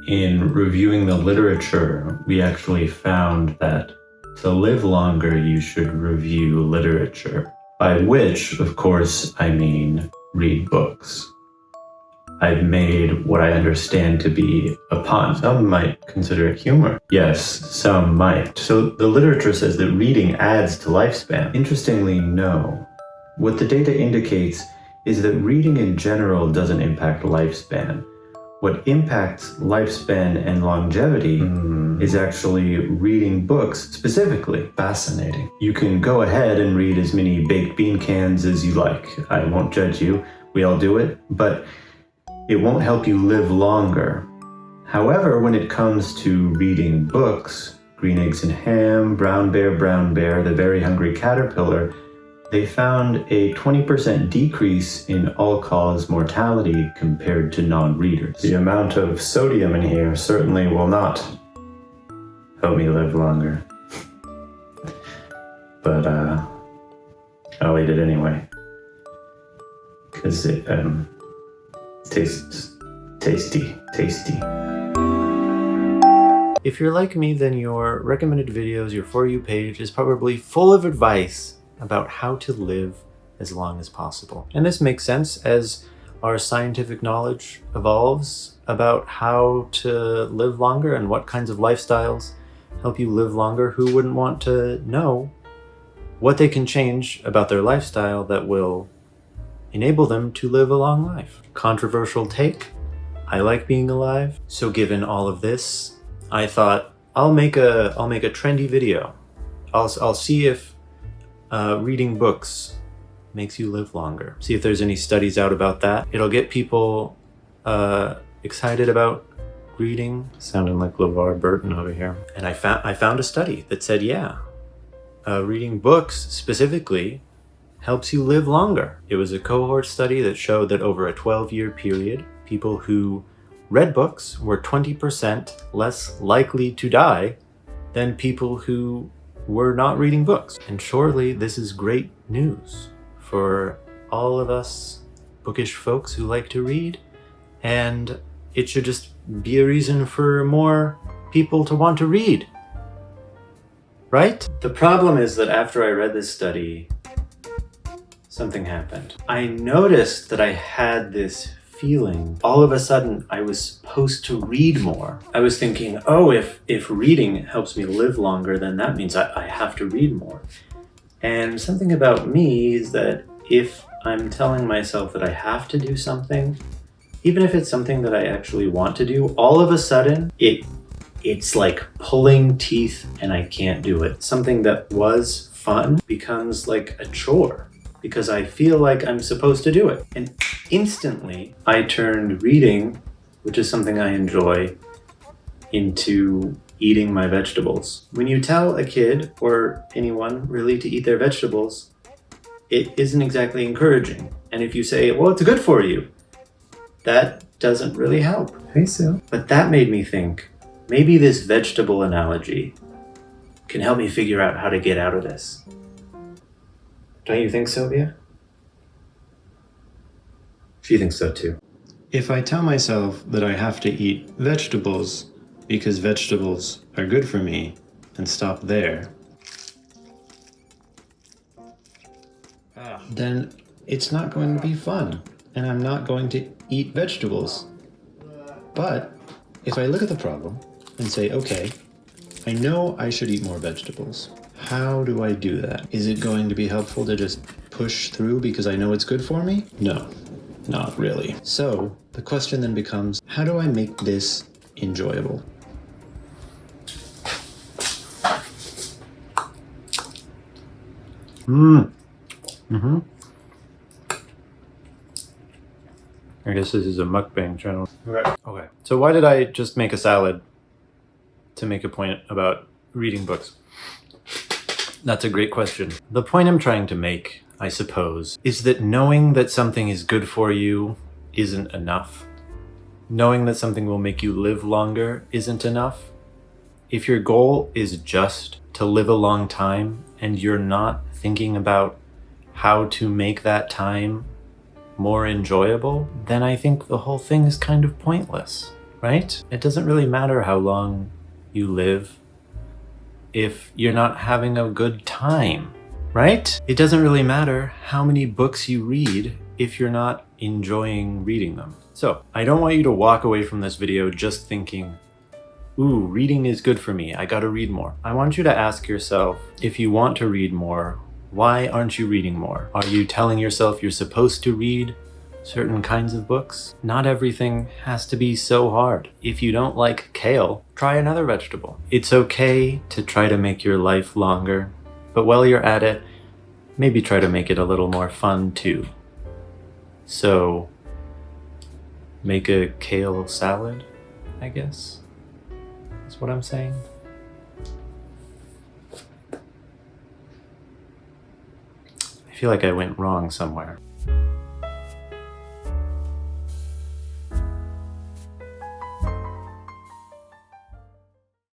In reviewing the literature, we actually found that to live longer, you should review literature. By which, of course, I mean read books. I've made what I understand to be a pun. Some might consider it humor. Yes, some might. So the literature says that reading adds to lifespan. Interestingly, no. What the data indicates is that reading in general doesn't impact lifespan. What impacts lifespan and longevity is actually reading books specifically. Fascinating. You can go ahead and read as many baked bean cans as you like. I won't judge you. We all do it. But it won't help you live longer. However, when it comes to reading books, Green Eggs and Ham, Brown Bear, The Very Hungry Caterpillar, they found a 20% decrease in all-cause mortality compared to non-readers. The amount of sodium in here certainly will not help me live longer. But I'll eat it anyway. Because it tastes tasty. If you're like me, then your recommended videos, your For You page is probably full of advice about how to live as long as possible. And this makes sense as our scientific knowledge evolves about how to live longer and what kinds of lifestyles help you live longer. Who wouldn't want to know what they can change about their lifestyle that will enable them to live a long life? Controversial take. I like being alive. So given all of this, I thought I'll make a trendy video. I'll see if reading books makes you live longer. See if there's any studies out about that. It'll get people excited about reading. Sounding like LeVar Burton over here. And I found a study that said, yeah, reading books specifically helps you live longer. It was a cohort study that showed that over a 12-year period, people who read books were 20% less likely to die than people who were not reading books. And surely this is great news for all of us bookish folks who like to read, and it should just be a reason for more people to want to read, right? The problem is that after I read this study, something happened. I noticed that I had this feeling. All of a sudden, I was supposed to read more. I was thinking, oh, if reading helps me live longer, then that means I have to read more. And something about me is that if I'm telling myself that I have to do something, even if it's something that I actually want to do, all of a sudden, it's like pulling teeth and I can't do it. Something that was fun becomes like a chore, because I feel like I'm supposed to do it. And instantly, I turned reading, which is something I enjoy, into eating my vegetables. When you tell a kid, or anyone really, to eat their vegetables, it isn't exactly encouraging. And if you say, well, it's good for you, that doesn't really help. Hey, Sue. But that made me think, maybe this vegetable analogy can help me figure out how to get out of this. Don't you think, Sylvia? She thinks so too. If I tell myself that I have to eat vegetables because vegetables are good for me and stop there, then it's not going to be fun and I'm not going to eat vegetables. But if I look at the problem and say, okay, I know I should eat more vegetables. How do I do that? Is it going to be helpful to just push through because I know it's good for me? No, not really. So the question then becomes, how do I make this enjoyable? I guess this is a mukbang channel. Okay. So why did I just make a salad to make a point about reading books? That's a great question. The point I'm trying to make, I suppose, is that knowing that something is good for you isn't enough. Knowing that something will make you live longer isn't enough. If your goal is just to live a long time and you're not thinking about how to make that time more enjoyable, then I think the whole thing is kind of pointless, right? It doesn't really matter how long you live if you're not having a good time, right? It doesn't really matter how many books you read if you're not enjoying reading them. So I don't want you to walk away from this video just thinking, ooh, reading is good for me, I gotta read more. I want you to ask yourself, if you want to read more, why aren't you reading more? Are you telling yourself you're supposed to read certain kinds of books? Not everything has to be so hard. If you don't like kale, try another vegetable. It's okay to try to make your life longer, but while you're at it, maybe try to make it a little more fun too. So, make a kale salad, I guess. That's what I'm saying. I feel like I went wrong somewhere.